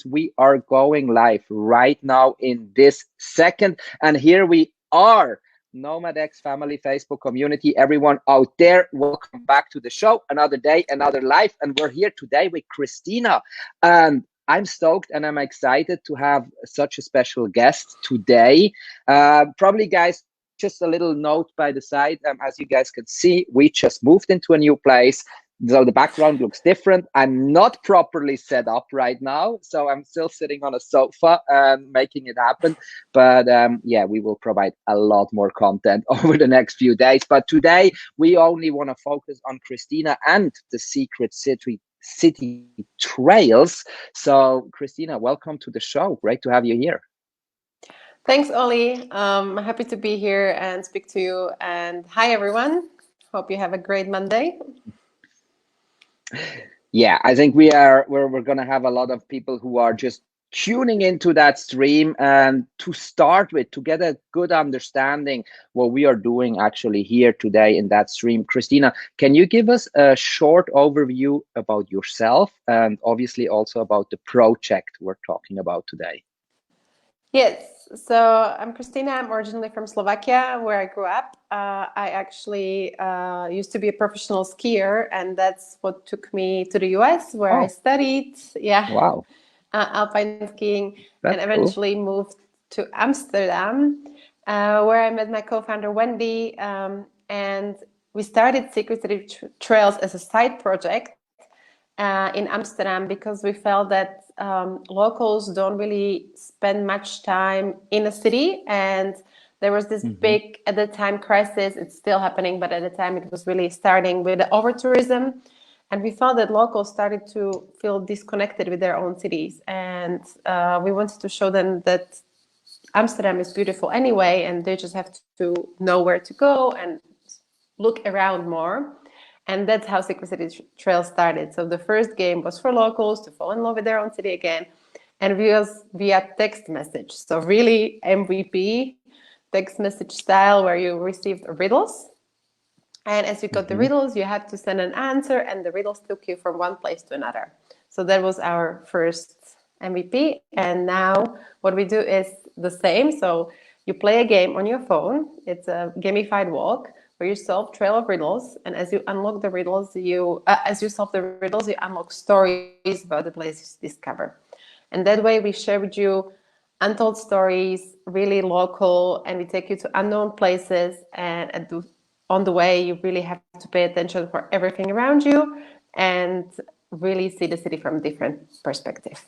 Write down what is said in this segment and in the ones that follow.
we are going live right now in this second. And here we are, NomadX family, Facebook community, everyone out there. Welcome back to the show. Another day, another life. And we're here today with Kristina. And I'm stoked and I'm excited to have such a special guest today. Probably, guys, just a little note by the side. As you guys can see, we just moved into a new place. So the background looks different. I'm not properly set up right now, so I'm still sitting on a sofa and making it happen. But yeah, we will provide a lot more content over the next few days. But today, we only want to focus on Kristina and the secret city trails. So Kristina, welcome to the show. Great to have you here. Thanks, Ollie. Happy to be here and speak to you. And hi, everyone. Hope you have a great Monday. Yeah, I think we're gonna have a lot of people who are just tuning into that stream, and to start with, to get a good understanding what we are doing actually here today in that stream. Kristina, can you give us a short overview about yourself and obviously also about the project we're talking about today? Yes, so I'm Kristina. I'm originally from Slovakia, where I grew up. I actually used to be a professional skier, and that's what took me to the US, where I studied. Yeah, wow, alpine skiing, that's and eventually moved to Amsterdam, where I met my co-founder Wendy, and we started Secret City Trails as a side project in Amsterdam, because we felt that locals don't really spend much time in a city, and there was this big, at the time, crisis. It's still happening, but at the time it was really starting with the over-tourism. And we felt that locals started to feel disconnected with their own cities. And we wanted to show them that Amsterdam is beautiful anyway, and they just have to know where to go and look around more. And that's how Secret City Trail started. So the first game was for locals to fall in love with their own city again. And we was via text message. So really MVP, text message style, where you received riddles. And as you got the riddles, you had to send an answer, and the riddles took you from one place to another. So that was our first MVP. And now what we do is the same. So you play a game on your phone. It's a gamified walk where you solve trail of riddles. And as you unlock the riddles, as you solve the riddles, you unlock stories about the places you discover. And that way we share with you untold stories, really local, and we take you to unknown places. And on the way, you really have to pay attention for everything around you and really see the city from a different perspective.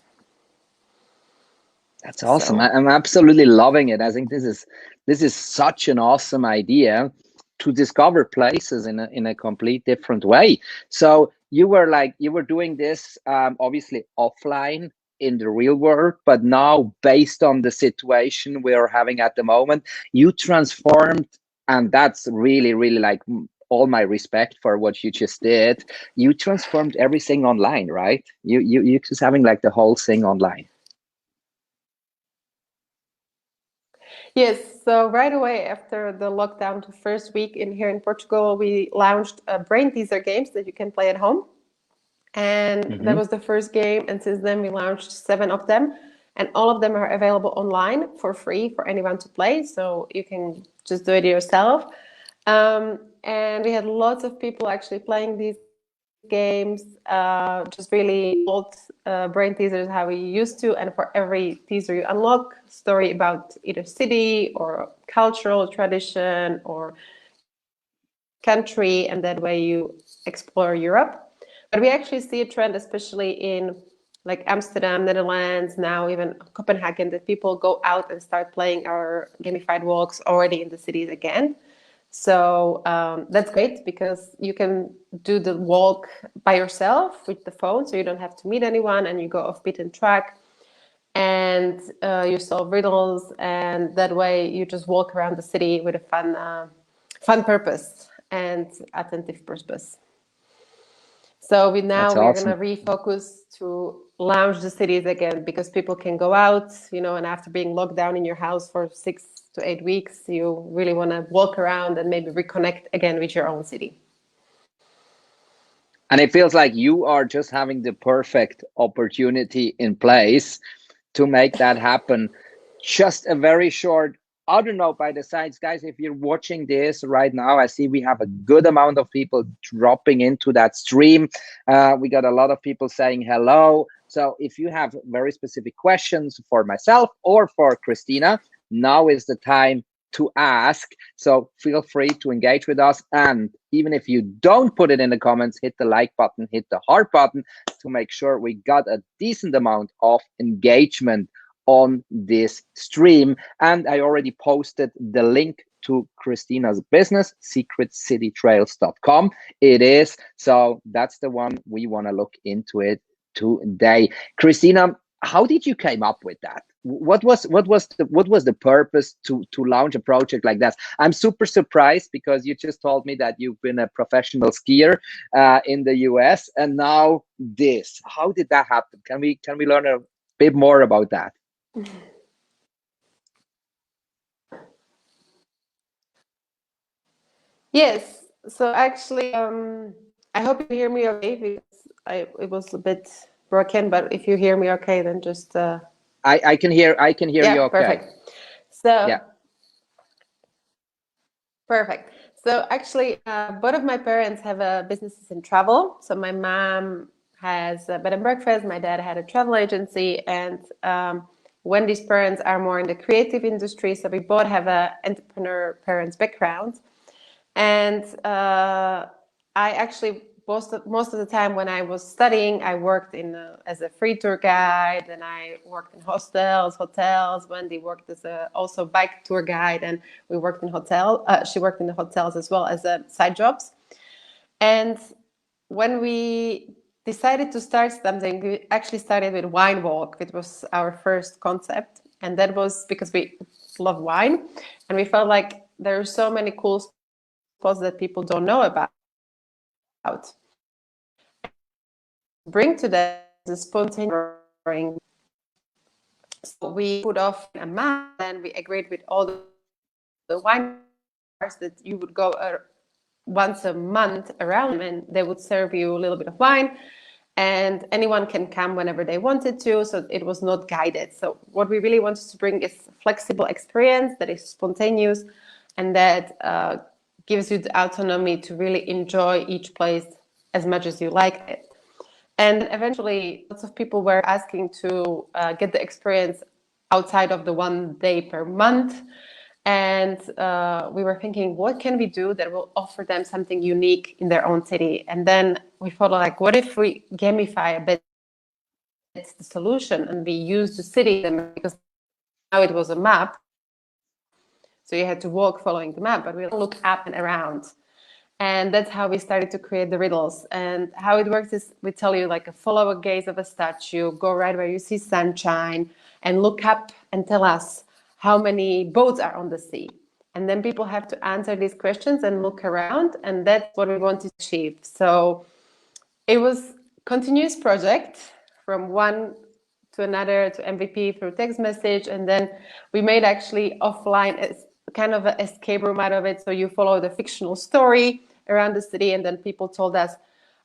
That's awesome. So, I'm absolutely loving it. I think this is such an awesome idea to discover places in a complete different way. So you were doing this obviously offline in the real world, but now based on the situation we're having at the moment, you transformed, and that's really, really like all my respect for what you just did. You transformed everything online, right? You just having like the whole thing online. Yes, so right away after the lockdown, the first week here in Portugal, we launched brain teaser games that you can play at home. And that was the first game. And since then, we launched 7 of them. And all of them are available online for free for anyone to play. So you can just do it yourself. And we had lots of people actually playing these games, just really old brain teasers, how we used to. And for every teaser you unlock, story about either city or cultural tradition or country, and that way you explore Europe. But we actually see a trend, especially in like Amsterdam, Netherlands, now even Copenhagen, that people go out and start playing our gamified walks already in the cities again. So that's great, because you can do the walk by yourself with the phone, so you don't have to meet anyone, and you go off beaten track, and you solve riddles, and that way you just walk around the city with a fun purpose and attentive purpose. So we're going to refocus to launch the cities again, because people can go out, and after being locked down in your house for 6 to 8 weeks, you really want to walk around and maybe reconnect again with your own city. And it feels like you are just having the perfect opportunity in place to make that happen. Just a very short other note by the sides, guys, if you're watching this right now, I see we have a good amount of people dropping into that stream. We got a lot of people saying hello. So if you have very specific questions for myself or for Kristina, now is the time to ask. So feel free to engage with us. And even if you don't put it in the comments, hit the like button, hit the heart button to make sure we got a decent amount of engagement on this stream. And I already posted the link to Kristina's business, secretcitytrails.com. It is. So that's the one we want to look into it today. Kristina, how did you came up with that? What was the purpose to launch a project like that? I'm super surprised because you just told me that you've been a professional skier in the US, and now this. How did that happen? Can we learn a bit more about that? Yes. So actually, I hope you hear me okay because it was a bit broken. But if you hear me okay, then just I can hear you okay. Perfect. So Yeah. Perfect. So actually, both of my parents have businesses in travel. So my mom has a bed and breakfast. My dad had a travel agency, and Wendy's parents are more in the creative industry. So we both have a entrepreneur parents background. And I actually most of the time when I was studying, I worked as a free tour guide, and I worked in hotels. Wendy worked as also bike tour guide, and we worked in hotel. She worked in the hotels as well as side jobs. And when we decided to start something, we actually started with Wine Walk, which was our first concept, and that was because we love wine, and we felt like there are so many cool spots that people don't know about. Bring to them the spontaneous. So we put off a month, and we agreed with all the wine bars that you would go once a month around, and they would serve you a little bit of wine, and anyone can come whenever they wanted to. So it was not guided. So what we really wanted to bring is a flexible experience that is spontaneous, and that gives you the autonomy to really enjoy each place as much as you like it. And eventually, lots of people were asking to get the experience outside of the 1 day per month. And we were thinking, what can we do that will offer them something unique in their own city? And then we thought, like, what if we gamify a bit the solution, and we use the city, because now it was a map. So you had to walk following the map, but we look up and around. And that's how we started to create the riddles. And how it works is we tell you, like, follow a gaze of a statue, go right where you see sunshine, and look up and tell us how many boats are on the sea. And then people have to answer these questions and look around, and that's what we want to achieve. So it was continuous project from one to another to MVP through text message, and then we made actually offline kind of an escape room out of it. So you follow the fictional story around the city, and then people told us,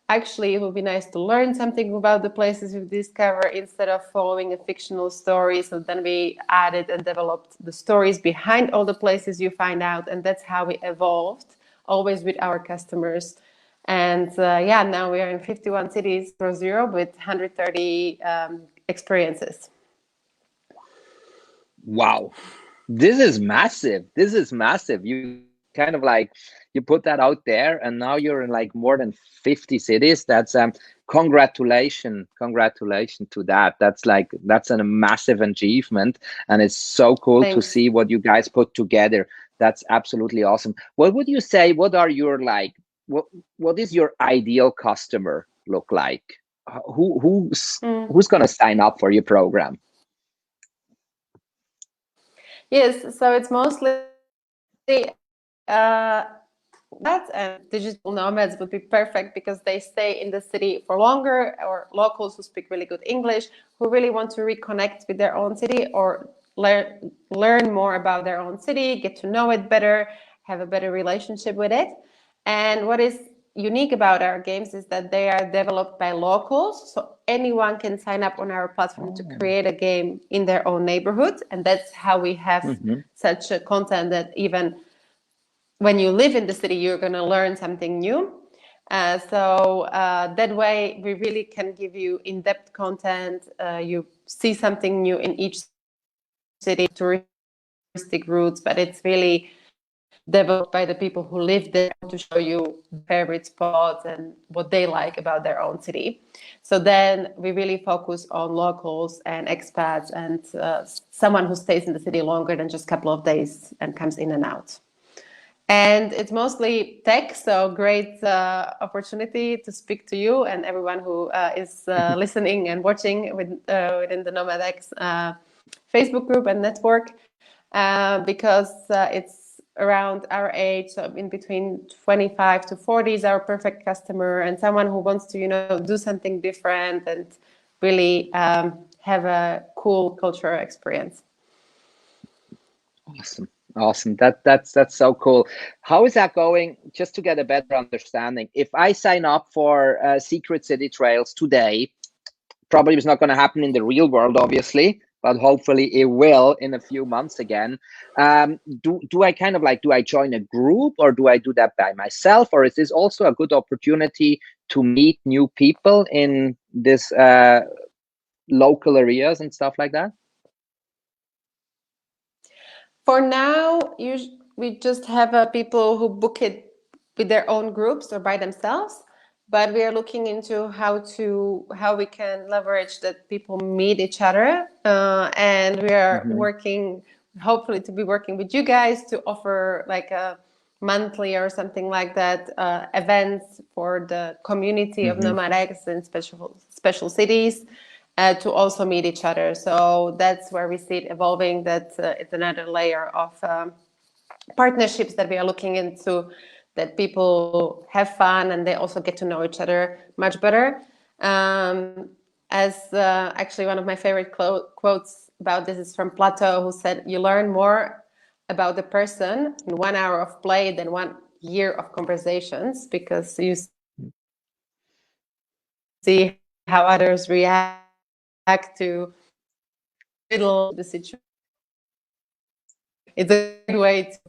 actually, it would be nice to learn something about the places we discover instead of following a fictional story. So then we added and developed the stories behind all the places you find out, and that's how we evolved, always with our customers. And yeah, now we are in 51 cities for zero with 130 experiences. Wow. This is massive. You kind of like, you put that out there, and now you're in like more than 50 cities. That's congratulations to that. That's a massive achievement, and it's so cool Thanks. to see what you guys put together. That's absolutely awesome. What would you say, what are your what is your ideal customer look like? Who's going to sign up for your program? Yes, so it's mostly that, and digital nomads would be perfect because they stay in the city for longer, or locals who speak really good English, who really want to reconnect with their own city, or learn more about their own city, get to know it better, have a better relationship with it. And what is unique about our games is that they are developed by locals, so anyone can sign up on our platform to create a game in their own neighborhood, and that's how we have such a content that even when you live in the city, you're going to learn something new. So that way, we really can give you in-depth content. You see something new in each city, touristic routes, but it's really developed by the people who live there to show you favorite spots and what they like about their own city. So then we really focus on locals and expats and someone who stays in the city longer than just a couple of days and comes in and out. And it's mostly tech, so great opportunity to speak to you and everyone who is listening and watching within the NomadX Facebook group and network, because it's around our age, so in between 25 to 40 is our perfect customer, and someone who wants to, do something different and really have a cool cultural experience. Awesome. That's so cool. How is that going? Just to get a better understanding, if I sign up for Secret City Trails today, probably it's not going to happen in the real world, obviously, but hopefully it will in a few months again. Do I kind of do I join a group, or do I do that by myself, or is this also a good opportunity to meet new people in this local areas and stuff like that? For now, we just have people who book it with their own groups or by themselves. But we are looking into how we can leverage that people meet each other, and we are working, hopefully, to be working with you guys to offer like a monthly or something like that events for the community of NomadX in special cities. To also meet each other. So that's where we see it evolving, that it's another layer of partnerships that we are looking into, that people have fun and they also get to know each other much better. As actually one of my favorite quotes about this is from Plato, who said, "You learn more about the person in 1 hour of play than 1 year of conversations, because you see how others react to the situation." It's a good way to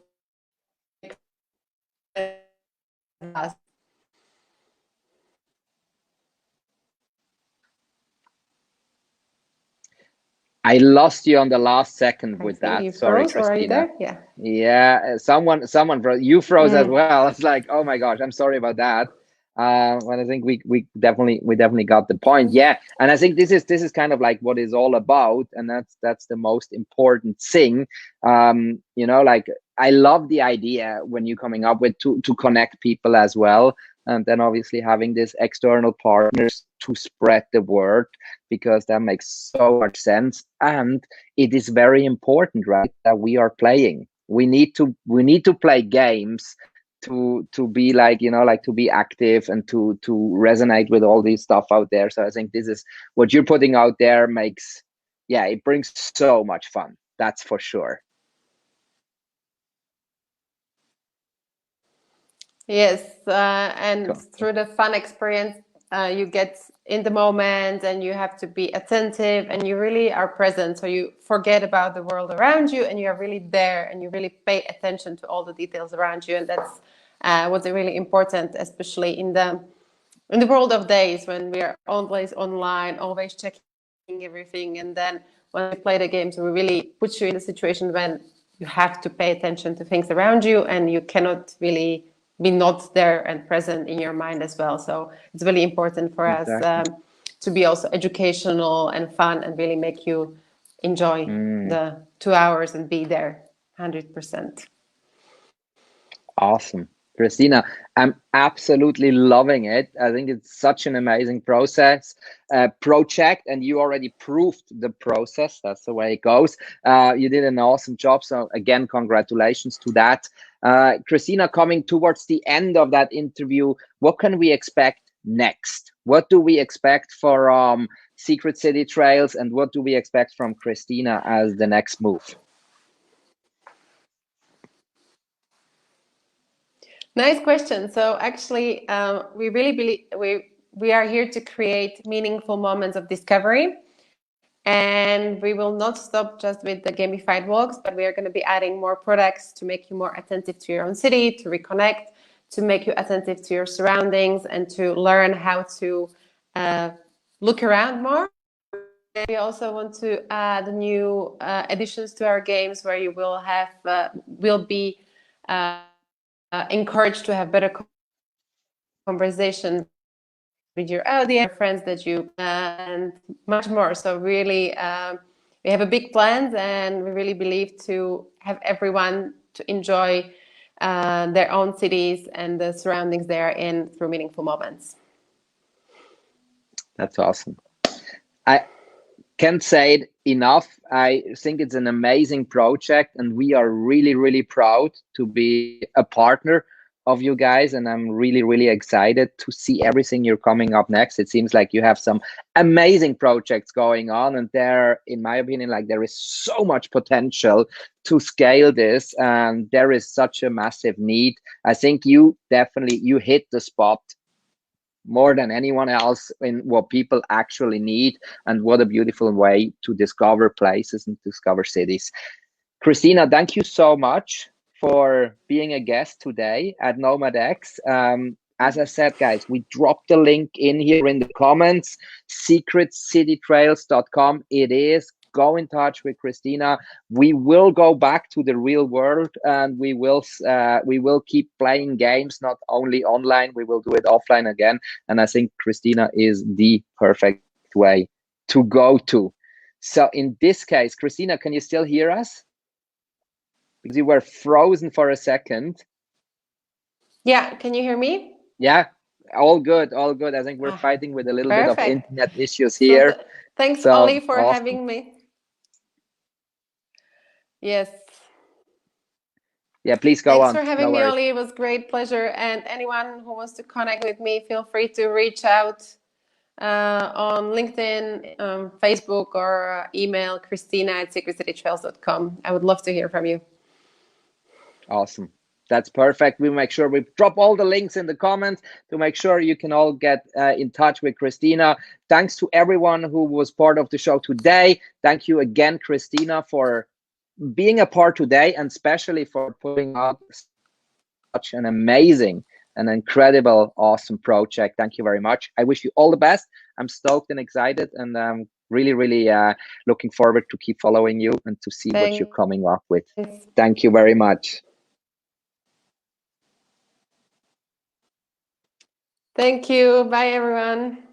I lost you on the last second with that. You Sorry, froze, or are you Kristina. there? Yeah. Someone froze. You froze as well. It's like, oh my gosh, I'm sorry about that. But I think we definitely got the point. Yeah, and I think this is kind of like what it's all about, and that's the most important thing. Like, I love the idea when you're coming up with to connect people as well, and then obviously having this external partners to spread the word, because that makes so much sense. And it is very important, right, that we are playing. We need to play games to be like, to be active and to resonate with all this stuff out there. So I think this is what you're putting out there it brings so much fun. That's for sure. Yes, and cool. Through the fun experience, you get in the moment, and you have to be attentive, and you really are present. So you forget about the world around you, and you are really there, and you really pay attention to all the details around you. And that's what's really important, especially in the world of days when we are always online, always checking everything. And then when we play the games, we really put you in a situation when you have to pay attention to things around you, and you cannot really be not there and present in your mind as well. So it's really important for us to be also educational and fun, and really make you enjoy the 2 hours and be there 100%. Awesome. Kristina, I'm absolutely loving it. I think it's such an amazing project, and you already proved the process. That's the way it goes. You did an awesome job. So again, congratulations to that. Kristina, coming towards the end of that interview, what can we expect next? What do we expect for Secret City Trails, and what do we expect from Kristina as the next move? Nice question. So actually, we really believe we are here to create meaningful moments of discovery, and we will not stop just with the gamified walks, but we are going to be adding more products to make you more attentive to your own city, to reconnect, to make you attentive to your surroundings, and to learn how to look around more. And we also want to add new additions to our games where you will have will be encouraged to have better conversations with your audience, friends that you and much more. So really, we have a big plans, and we really believe to have everyone to enjoy their own cities and the surroundings they are in through meaningful moments. That's awesome. I can't say it enough. I think it's an amazing project, and we are really, really proud to be a partner of you guys. And I'm really, really excited to see everything you're coming up next. It seems like you have some amazing projects going on, and there, in my opinion, like there is so much potential to scale this, and there is such a massive need. I think you definitely you hit the spot more than anyone else in what people actually need, and what a beautiful way to discover places and discover cities. Kristina, thank you so much for being a guest today at NomadX. As I said, guys, we dropped the link in here in the comments, secretcitytrails.com. It is. Go in touch with Kristina. We will go back to the real world, and we will keep playing games, not only online. We will do it offline again. And I think Kristina is the perfect way to go to. So in this case, Kristina, can you still hear us? Because you were frozen for a second. Yeah, can you hear me? Yeah, all good, all good. I think we're fighting with a little bit of Perfect. internet issues here. So thanks, So Ollie, for awesome. having me. Yes. Yeah, please go Thanks on. for having No me, worries. Ollie. It was a great pleasure. And anyone who wants to connect with me, feel free to reach out on LinkedIn, Facebook, or email Kristina@secretcitytrails.com. I would love to hear from you. Awesome. That's perfect. We make sure we drop all the links in the comments to make sure you can all get in touch with Kristina. Thanks to everyone who was part of the show today. Thank you again, Kristina, for being a part today, and especially for putting out such an amazing and incredible, awesome project. Thank you very much. I wish you all the best. I'm stoked and excited, and I'm really, really looking forward to keep following you and to see what you're coming up with. Thank you very much. Thank you. Bye, everyone.